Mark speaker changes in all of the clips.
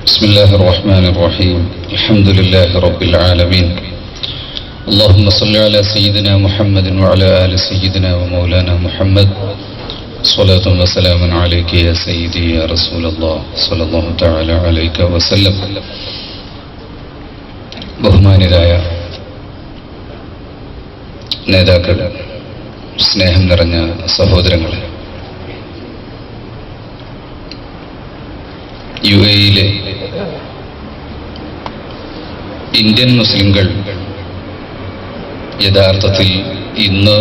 Speaker 1: بسم الله الرحمن الرحيم الحمد لله رب العالمين اللهم صل على سيدنا محمد وعلى آل سيدنا ومولانا محمد صلاة وسلام عليك يا سيدي يا رسول الله صلى الله تعالى عليك وسلم. ബഹുമാന്യരായ നേതാക്കൾ, സ്നേഹം നിറഞ്ഞ സഹോദരങ്ങളെ, യുഎഇയിലെ ഇന്ത്യൻ മുസ്ലിംകൾ യഥാർത്ഥത്തിൽ ഇന്ന്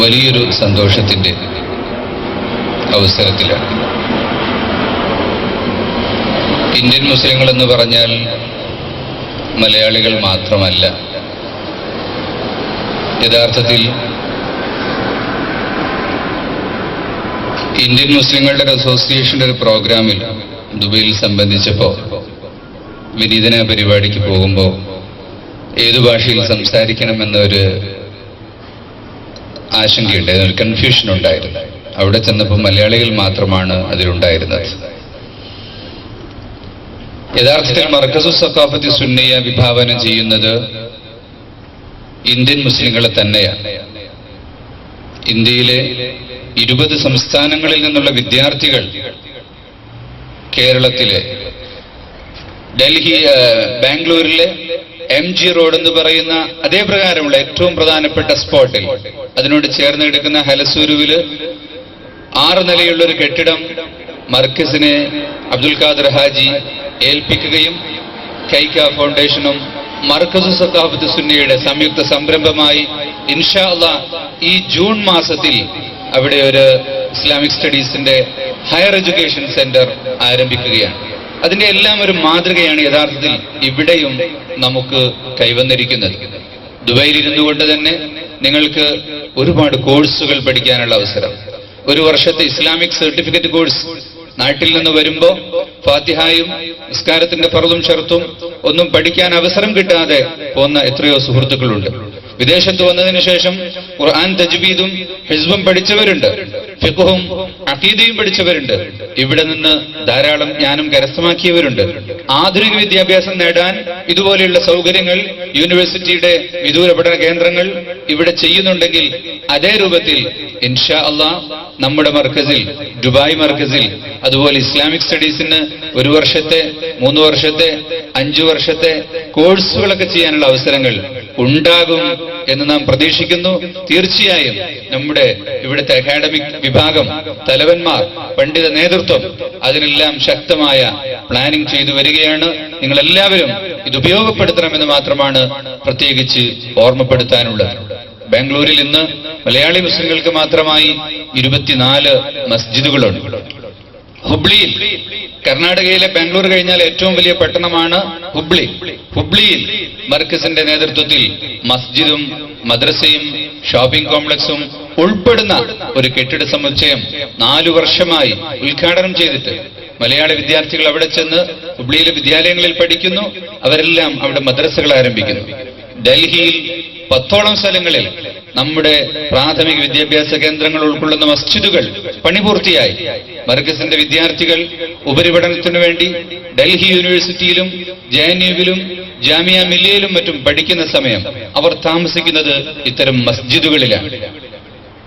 Speaker 1: വലിയൊരു സന്തോഷത്തിൻ്റെ അവസരത്തിലാണ്. ഇന്ത്യൻ മുസ്ലിങ്ങൾ എന്ന് പറഞ്ഞാൽ മലയാളികൾ മാത്രമല്ല. യഥാർത്ഥത്തിൽ ഇന്ത്യൻ മുസ്ലിങ്ങളുടെ അസോസിയേഷൻ്റെ ഒരു പ്രോഗ്രാമിൽ ദുബൈയിൽ സംബന്ധിച്ചപ്പോൾ വിനീതന പരിപാടിക്ക് പോകുമ്പോൾ ഏതു ഭാഷയിൽ സംസാരിക്കണമെന്നൊരു ആശങ്കയുണ്ടായിരുന്നു, ഒരു കൺഫ്യൂഷൻ ഉണ്ടായിരുന്നു. അവിടെ ചെന്നപ്പോൾ മലയാളികൾ മാത്രമാണ് അതിലുണ്ടായിരുന്നത്. യഥാർത്ഥത്തിൽ മർക്കസു സഖാഫത്തി സുന്നിയ വിഭാവനം ചെയ്യുന്നത് ഇന്ത്യൻ മുസ്ലിങ്ങളെ തന്നെയാണ്. ഇന്ത്യയിലെ 20 സംസ്ഥാനങ്ങളിൽ നിന്നുള്ള വിദ്യാർത്ഥികൾ കേരളത്തിലെ ബാംഗ്ലൂരിലെ MG റോഡ് എന്ന് പറയുന്ന അതേ പ്രകാരമുള്ള ഏറ്റവും പ്രധാനപ്പെട്ട സ്പോട്ടിൽ അതിനോട് ചേർന്ന് കിടക്കുന്ന ഹലസൂരുവില് 6 നിലയുള്ള ഒരു കെട്ടിടം മർക്കസിനെ അബ്ദുൽ ഖാദർ ഹാജി ഏൽപ്പിക്കുകയും കൈക്ക ഫൗണ്ടേഷനും മർക്കസു സഖാഫത്ത് സുന്നിയുടെ സംയുക്ത സംരംഭമായി ഇൻഷാ അല്ലാഹ് ഈ ജൂൺ മാസത്തിൽ അവിടെ ഒരു ഇസ്ലാമിക് സ്റ്റഡീസിന്റെ ഹയർ എഡ്യൂക്കേഷൻ സെന്റർ ആരംഭിക്കുകയാണ്. അതിന്റെ എല്ലാം ഒരു മാതൃകയാണ് യഥാർത്ഥത്തിൽ ഇവിടെയും നമുക്ക് കൈവന്നിരിക്കുന്നത്. ദുബൈയിൽ ഇരുന്നു കൊണ്ട് തന്നെ നിങ്ങൾക്ക് ഒരുപാട് കോഴ്സുകൾ പഠിക്കാനുള്ള അവസരം, ഒരു വർഷത്തെ ഇസ്ലാമിക് സർട്ടിഫിക്കറ്റ് കോഴ്സ് നാട്ടിൽ നിന്ന് വരുമ്പോൾ ഫാത്തിഹായും നിസ്കാരത്തിന്റെ ഫർളും ഷർത്തും ഒന്നും പഠിക്കാൻ അവസരം കിട്ടാതെ പോകുന്ന എത്രയോ സുഹൃത്തുക്കളുണ്ട്. വിദേശത്ത് വന്നതിന് ശേഷം ഖുർആൻ തജ്വീദും ഹിസ്ബും പഠിച്ചവരുണ്ട്, ഫിഖ്ഹും അഖീദയും പഠിച്ചവരുണ്ട്. ഇവിടെ നിന്ന് ധാരാളം ജ്ഞാനം കരസ്ഥമാക്കിയവരുണ്ട്. ആധുനിക വിദ്യാഭ്യാസം നേടാൻ ഇതുപോലെയുള്ള സൗകര്യങ്ങൾ യൂണിവേഴ്സിറ്റിയുടെ വിദൂര പഠന കേന്ദ്രങ്ങൾ ഇവിടെ ചെയ്യുന്നുണ്ടെങ്കിൽ അതേ രൂപത്തിൽ ഇൻഷാ അല്ലാഹ് നമ്മുടെ മർക്കസിൽ, ദുബായ് മർക്കസിൽ അതുപോലെ ഇസ്ലാമിക് സ്റ്റഡീസിന് 1 വർഷത്തെ 3 വർഷത്തെ 5 വർഷത്തെ കോഴ്സുകളൊക്കെ ചെയ്യാനുള്ള അവസരങ്ങൾ ഉണ്ടാകും എന്ന് നാം പ്രതീക്ഷിക്കുന്നു. തീർച്ചയായും നമ്മുടെ ഇവിടുത്തെ അക്കാഡമിക് വിഭാഗം, തലവന്മാർ, പണ്ഡിത നേതൃത്വം അതിനെല്ലാം ശക്തമായ പ്ലാനിംഗ് ചെയ്തു വരികയാണ്. നിങ്ങളെല്ലാവരും ഇത് ഉപയോഗപ്പെടുത്തണമെന്ന് മാത്രമാണ് പ്രത്യേകിച്ച് ഓർമ്മപ്പെടുത്താനുള്ളത്. ബാംഗ്ലൂരിൽ ഇന്ന് മലയാളി മുസ്ലിങ്ങൾക്ക് മാത്രമായി 24 മസ്ജിദുകളുണ്ട്. ഹുബ്ലിയിൽ, കർണാടകയിലെ ബാംഗ്ലൂർ കഴിഞ്ഞാൽ ഏറ്റവും വലിയ പട്ടണമാണ് ഹുബ്ലി. ഹുബ്ലിയിൽ മർക്കസിന്റെ നേതൃത്വത്തിൽ മസ്ജിദും മദ്രസയും ഷോപ്പിംഗ് കോംപ്ലക്സും ഉൾപ്പെടുന്ന ഒരു കെട്ടിട സമുച്ചയം 4 വർഷമായി ഉദ്ഘാടനം ചെയ്തിട്ട് മലയാളി വിദ്യാർത്ഥികൾ അവിടെ ചെന്ന് ഹുബ്ലിയിലെ വിദ്യാലയങ്ങളിൽ പഠിക്കുന്നു. അവരെല്ലാം അവിടെ മദ്രസകൾ ആരംഭിക്കുന്നു. ഡൽഹിയിൽ 10ഓളം സ്ഥലങ്ങളിൽ നമ്മുടെ പ്രാഥമിക വിദ്യാഭ്യാസ കേന്ദ്രങ്ങൾ ഉൾക്കൊള്ളുന്ന മസ്ജിദുകൾ പണി പൂർത്തിയായി. മർക്കസിന്റെ വിദ്യാർത്ഥികൾ ഉപരിപഠനത്തിനു വേണ്ടി ഡൽഹി യൂണിവേഴ്സിറ്റിയിലും JNUവിലും ജാമിയ മില്ലിയയിലും മറ്റും പഠിക്കുന്ന സമയം അവർ താമസിക്കുന്നത് ഇത്തരം മസ്ജിദുകളിലാണ്.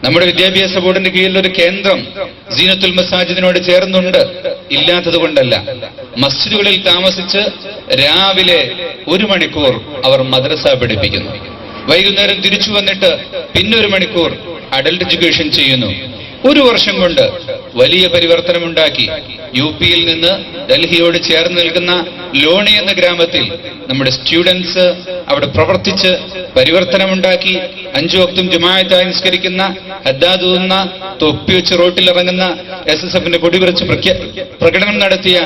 Speaker 1: നമ്മുടെ വിദ്യാഭ്യാസ ബോർഡിന്റെ കീഴിൽ ഒരു കേന്ദ്രം സീനത്തുൽ മസാജിദിനോട് ചേർന്നുണ്ട്, ഇല്ലാത്തത് കൊണ്ടല്ല. മസ്ജിദുകളിൽ താമസിച്ച് രാവിലെ 1 മണിക്കൂർ അവർ മദ്രസ പഠിപ്പിക്കുന്നു. വൈകുന്നേരം തിരിച്ചു വന്നിട്ട് പിന്നെ 1 മണിക്കൂർ അഡൽട്ട് എഡ്യൂക്കേഷൻ ചെയ്യുന്നു. 1 വർഷം കൊണ്ട് വലിയ പരിവർത്തനമുണ്ടാക്കി. UPയിൽ നിന്ന് ഡൽഹിയോട് ചേർന്ന് നിൽക്കുന്ന ലോണി എന്ന ഗ്രാമത്തിൽ നമ്മുടെ സ്റ്റുഡൻസ് അവിടെ പ്രവർത്തിച്ച് പരിവർത്തനമുണ്ടാക്കി. 5 വക്തും ജമാഅത്തായി നിസ്കരിക്കുന്ന, ഹദ്ദാദൂന്ന, തൊപ്പി വെച്ച് റോട്ടിലിറങ്ങുന്ന, SSFന്റെ കൊടി വിറച്ച് പ്രകടനം നടത്തിയ,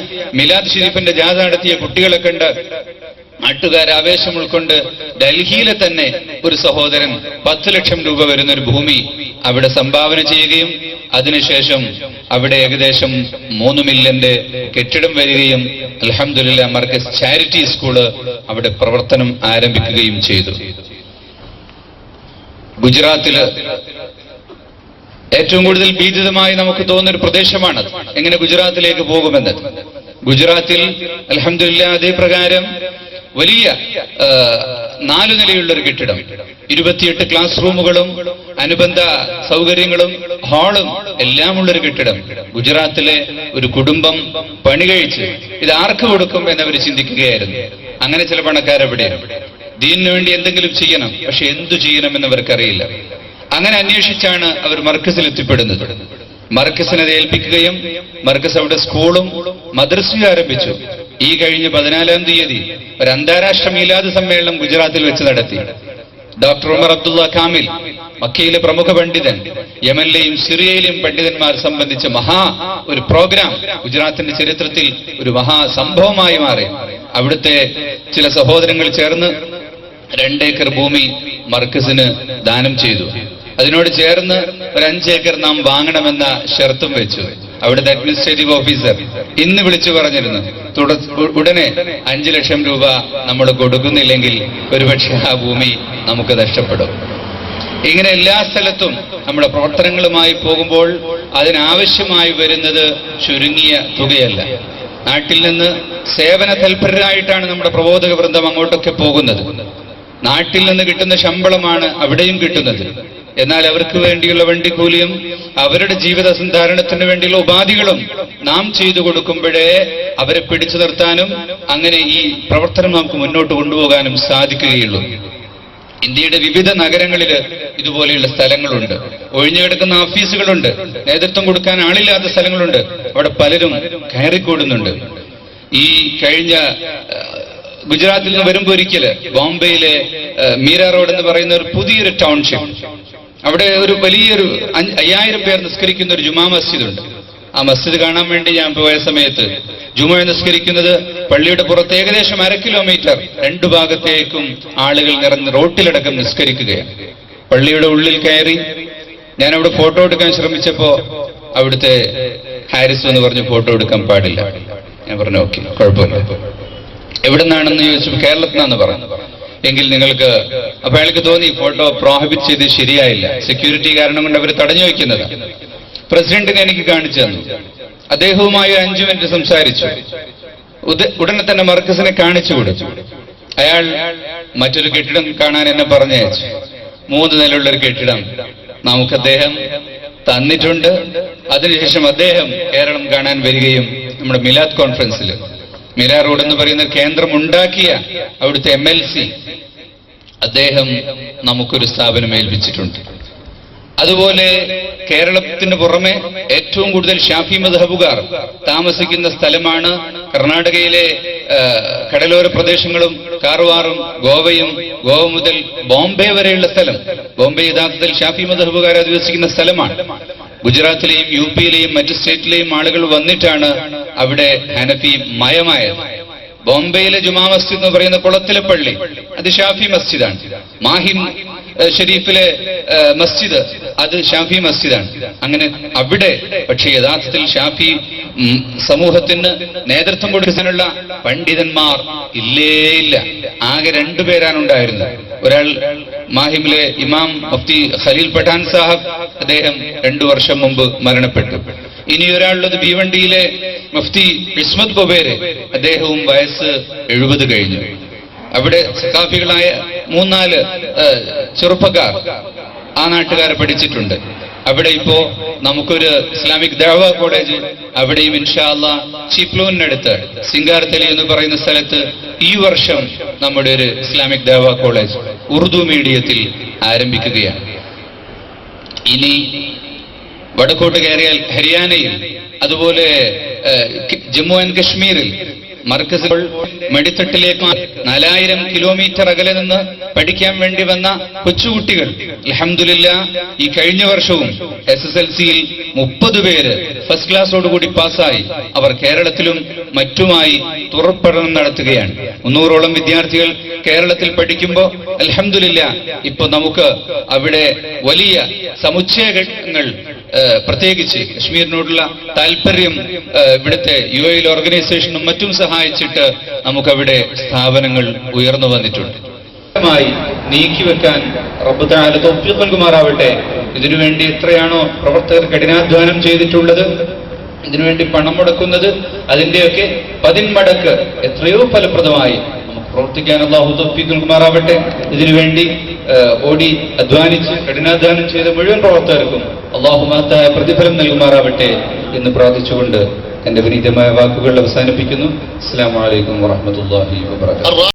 Speaker 1: മിലാദ് ഷരീഫിന്റെ ജാഥ നടത്തിയ കുട്ടികളെ കണ്ട് നാട്ടുകാർ ആവേശം ഉൾക്കൊണ്ട് ഡൽഹിയിലെ തന്നെ ഒരു സഹോദരൻ 10 ലക്ഷം രൂപ വരുന്ന ഒരു ഭൂമി അവിടെ സംഭാവന ചെയ്യുകയും അതിനുശേഷം അവിടെ ഏകദേശം 3 മില്യന്റെ കെട്ടിടം വരികയും അൽഹംദുലില്ലാഹ് മർക്കസ് ചാരിറ്റി സ്കൂള് അവിടെ പ്രവർത്തനം ആരംഭിക്കുകയും ചെയ്തു. ഗുജറാത്തില് ഏറ്റവും കൂടുതൽ ഭീതിതമായി നമുക്ക് തോന്നുന്ന ഒരു പ്രദേശമാണ്. എങ്ങനെ ഗുജറാത്തിലേക്ക് പോകുമെന്നത് ഗുജറാത്തിൽ അൽഹംദുലില്ലാഹ് അതേ പ്രകാരം വലിയ 4 നിലയുള്ള ഒരു കെട്ടിടം, 28 ക്ലാസ് റൂമുകളും അനുബന്ധ സൗകര്യങ്ങളും ഹാളും എല്ലാം ഉള്ളൊരു കെട്ടിടം ഗുജറാത്തിലെ ഒരു കുടുംബം പണി കഴിച്ച് ഇത് ആർക്ക് കൊടുക്കും എന്നവർ ചിന്തിക്കുകയായിരുന്നു. അങ്ങനെ ചില പണക്കാരവിടെയാണ്. ദീനിനു വേണ്ടി എന്തെങ്കിലും ചെയ്യണം, പക്ഷെ എന്തു ചെയ്യണമെന്ന് അവർക്കറിയില്ല. അങ്ങനെ അന്വേഷിച്ചാണ് അവർ മർക്കസിൽ എത്തിപ്പെടുന്നത്. മർക്കസിനെ ഏൽപ്പിക്കുകയും മർക്കസ് അവിടെ സ്കൂളും മദ്രസയും ആരംഭിച്ചു. ഈ കഴിഞ്ഞ 14-ാം തീയതി ഒരു അന്താരാഷ്ട്ര മീലാദ് സമ്മേളനം ഗുജറാത്തിൽ വെച്ച് നടത്തി. ഡോക്ടർ ഉമർ അബ്ദുള്ള കാമിൽ, മക്കയിലെ പ്രമുഖ പണ്ഡിതൻ, യമനിലെയും സിറിയയിലെയും പണ്ഡിതന്മാർ സംബന്ധിച്ച ഒരു പ്രോഗ്രാം ഗുജറാത്തിന്റെ ചരിത്രത്തിൽ ഒരു മഹാസംഭവമായി മാറി. അവിടുത്തെ ചില സഹോദരങ്ങൾ ചേർന്ന് 2 ഏക്കർ ഭൂമി മർക്കസിന് ദാനം ചെയ്തു. അതിനോട് ചേർന്ന് ഒരു 5 ഏക്കർ നാം വാങ്ങണമെന്ന ഷർത്തും വെച്ചു. അവിടുത്തെ അഡ്മിനിസ്ട്രേറ്റീവ് ഓഫീസർ ഇന്ന് വിളിച്ചു പറഞ്ഞിരുന്നു, ഉടനെ 5 ലക്ഷം രൂപ നമ്മൾ കൊടുക്കുന്നില്ലെങ്കിൽ ഒരുപക്ഷെ ആ ഭൂമി നമുക്ക് നഷ്ടപ്പെടും. ഇങ്ങനെ എല്ലാ സ്ഥലത്തും നമ്മുടെ പ്രവർത്തനങ്ങളുമായി പോകുമ്പോൾ അതിനാവശ്യമായി വരുന്നത് ചുരുങ്ങിയ തുകയല്ല. നാട്ടിൽ നിന്ന് സേവന തൽപരരായിട്ടാണ് നമ്മുടെ പ്രബോധക വൃന്ദം അങ്ങോട്ടൊക്കെ പോകുന്നത്. നാട്ടിൽ നിന്ന് കിട്ടുന്ന ശമ്പളമാണ് അവിടെയും കിട്ടുന്നത്. എന്നാൽ അവർക്ക് വേണ്ടിയുള്ള വണ്ടിക്കൂലിയും അവരുടെ ജീവിത സന്ധാരണത്തിന് വേണ്ടിയുള്ള ഉപാധികളും നാം ചെയ്തു കൊടുക്കുമ്പോഴേ അവരെ പിടിച്ചു നിർത്താനും അങ്ങനെ ഈ പ്രവർത്തനം നമുക്ക് മുന്നോട്ട് കൊണ്ടുപോകാനും സാധിക്കുകയുള്ളൂ. ഇന്ത്യയുടെ വിവിധ നഗരങ്ങളിൽ ഇതുപോലെയുള്ള സ്ഥലങ്ങളുണ്ട്, ഒഴിഞ്ഞുകിടക്കുന്ന ഓഫീസുകളുണ്ട്, നേതൃത്വം കൊടുക്കാൻ ആളില്ലാത്ത സ്ഥലങ്ങളുണ്ട്. അവിടെ പലരും കയറിക്കൂടുന്നുണ്ട്. ഈ കഴിഞ്ഞ ഗുജറാത്തിൽ നിന്ന് വരുമ്പോൾ ഒരിക്കല് ബോംബെയിലെ മീര റോഡ് എന്ന് പറയുന്ന ഒരു പുതിയൊരു ടൗൺഷിപ്പ്, അവിടെ ഒരു വലിയൊരു 5000 പേർ നിസ്കരിക്കുന്ന ഒരു ജുമാ മസ്ജിദ് ഉണ്ട്. ആ മസ്ജിദ് കാണാൻ വേണ്ടി ഞാൻ പോയ സമയത്ത് ജുമാ നിസ്കരിക്കുന്നത് പള്ളിയുടെ പുറത്ത് ഏകദേശം 1/2 കിലോമീറ്റർ 2 ഭാഗത്തേക്കും ആളുകൾ നിറഞ്ഞ് റോട്ടിലടക്കം നിസ്കരിക്കുകയാണ്. പള്ളിയുടെ ഉള്ളിൽ കയറി ഞാൻ അവിടെ ഫോട്ടോ എടുക്കാൻ ശ്രമിച്ചപ്പോ അവിടുത്തെ ഹാരിസ് എന്ന് പറഞ്ഞു ഫോട്ടോ എടുക്കാൻ പാടില്ല. ഞാൻ പറഞ്ഞു ഓക്കെ, കുഴപ്പമില്ല. എവിടെ നിന്നാണെന്ന് ചോദിച്ചു, കേരളത്തിൽ നിന്നാന്ന് പറഞ്ഞു. എങ്കിൽ നിങ്ങൾക്ക്, അപ്പൊ അയാൾക്ക് തോന്നി ഫോട്ടോ പ്രോഹിബിറ്റ് ചെയ്ത് ശരിയായില്ല, സെക്യൂരിറ്റി കാരണം കൊണ്ട് അവർ തടഞ്ഞു വയ്ക്കുന്നത്. പ്രസിഡന്റിനെ എനിക്ക് കാണിച്ചു തന്നു. അദ്ദേഹവുമായി 5 മിനിറ്റ് സംസാരിച്ചു. ഉടനെ തന്നെ മർക്കസിനെ കാണിച്ചു കൊടുത്തു. അയാൾ മറ്റൊരു കെട്ടിടം കാണാൻ എന്നെ പറഞ്ഞയച്ചു. 3 നിലയുള്ളൊരു കെട്ടിടം നമുക്ക് അദ്ദേഹം തന്നിട്ടുണ്ട്. അതിനുശേഷം അദ്ദേഹം കേരളം കാണാൻ വരികയും നമ്മുടെ മിലാദ് കോൺഫറൻസിൽ മീര റോഡ് എന്ന് പറയുന്ന കേന്ദ്രം ഉണ്ടാക്കിയ അവിടുത്തെ MLC അദ്ദേഹം നമുക്കൊരു സ്ഥാപനം ഏൽപ്പിച്ചിട്ടുണ്ട്. അതുപോലെ കേരളത്തിന് പുറമെ ഏറ്റവും കൂടുതൽ ഷാഫി മദ്ഹബുകാർ താമസിക്കുന്ന സ്ഥലമാണ് കർണാടകയിലെ കടലോര പ്രദേശങ്ങളും കാർവാറും ഗോവയും, ഗോവ മുതൽ ബോംബെ വരെയുള്ള സ്ഥലം. ബോംബെ യഥാർത്ഥത്തിൽ ഷാഫി മദ്ഹബുകാർ അധിവസിക്കുന്ന സ്ഥലമാണ്. ഗുജറാത്തിലെയും UP-യിലെയും മറ്റ് സ്റ്റേറ്റിലെയും ആളുകൾ വന്നിട്ടാണ് അവിടെ ഹനഫി മയമായത്. ബോംബെയിലെ ജുമാ മസ്ജിദ് എന്ന് പറയുന്ന കുളത്തിലെ പള്ളി അത് ഷാഫി മസ്ജിദാണ്. മാഹിം ഷരീഫിലെ മസ്ജിദ് അത് ഷാഫി മസ്ജിദാണ്. അങ്ങനെ അവിടെ പക്ഷേ യഥാർത്ഥത്തിൽ ഷാഫി സമൂഹത്തിന് നേതൃത്വം കൊടുക്കാനുള്ള പണ്ഡിതന്മാർ ഇല്ല. ആകെ 2 പേരാണ് ഉണ്ടായിരുന്നത്. ഒരാൾ മാഹിമിലെ ഇമാം മുഫ്തി ഖലീൽ പഠാൻ സാഹബ്, അദ്ദേഹം 2 വർഷം മുമ്പ് മരണപ്പെട്ടു. ഇനി ഒരാളുള്ളത് ഭീവണ്ടിയിലെ മുഫ്തി ഇസ്മത് ബൊബേരെ, അദ്ദേഹവും വയസ്സ് 70 കഴിഞ്ഞു. അവിടെ സഖാഫികളായ 3-4 ചെറുപ്പക്കാർ ആ നാട്ടുകാരെ പഠിച്ചിട്ടുണ്ട്. അവിടെ ഇപ്പോ നമുക്കൊരു ഇസ്ലാമിക് ദഅവ കോളേജ് അവിടെയും ഇൻഷാ അല്ലാഹ് ചിപ്ലൂരിനടുത്ത് സിംഗാർതലി എന്ന് പറയുന്ന സ്ഥലത്ത് ഈ വർഷം നമ്മുടെ ഒരു ഇസ്ലാമിക് ദഅവ കോളേജ് ഉറുദു മീഡിയത്തിൽ ആരംഭിക്കുകയാണ്. ഇനി വടക്കോട്ട് കയറിയാൽ ഹരിയാനയിൽ, അതുപോലെ ജമ്മു ആൻഡ് കശ്മീരിൽ മർക്കസുകൾ മടിത്തട്ടിലേക്ക് 4000 കിലോമീറ്റർ അകലെ നിന്ന് പഠിക്കാൻ വേണ്ടി വന്ന കൊച്ചുകുട്ടികൾ അൽഹംദുലില്ലാഹ് ഈ കഴിഞ്ഞ വർഷവും SSLC-യിൽ 30 പേര് ഫസ്റ്റ് ക്ലാസ്സോടുകൂടി പാസ്സായി. അവർ കേരളത്തിലും മറ്റുമായി തുറപ്പഠനം നടത്തുകയാണ്. 300ഓളം വിദ്യാർത്ഥികൾ കേരളത്തിൽ പഠിക്കുമ്പോൾ അൽഹംദുലില്ലാഹ് ഇപ്പൊ നമുക്ക് അവിടെ വലിയ സമുച്ചയങ്ങൾ, പ്രത്യേകിച്ച് കശ്മീരിനോടുള്ള താല്പര്യം ഇവിടുത്തെ UAE ഓർഗനൈസേഷനും മറ്റും സഹായിച്ചിട്ട് നമുക്കവിടെ സ്ഥാപനങ്ങൾ ഉയർന്നു വന്നിട്ടുണ്ട്. നീക്കിവെക്കാൻ റബ്ബ് തആല തൗഫീഖ് നൽകുമാറാവട്ടെ. ഇതിനുവേണ്ടി എത്രയാണോ പ്രവർത്തകർ കഠിനാധ്വാനം ചെയ്തിട്ടുള്ളത്, ഇതിനുവേണ്ടി പണം മുടക്കുന്നത് അതിന്റെയൊക്കെ 10 മടക്ക് എത്രയോ ഫലപ്രദമായി നമുക്ക് പ്രവർത്തിക്കാൻ അല്ലാഹു തൗഫീഖ് നൽകുമാറാവട്ടെ. ഇതിനുവേണ്ടി ഓടി അധ്വാനിച്ച് കഠിനാധ്വാനം ചെയ്ത മുഴുവൻ പ്രവർത്തകർക്കും അല്ലാഹു മഹത്തായ പ്രതിഫലം നൽകുമാറാവട്ടെ എന്ന് പ്രാർത്ഥിച്ചുകൊണ്ട് എന്റെ വിനീതമായ വാക്കുകൾ അവസാനിപ്പിക്കുന്നു. അസ്സലാമു അലൈക്കും വറഹ്മത്തുള്ളാഹി വബറകാതുഹു.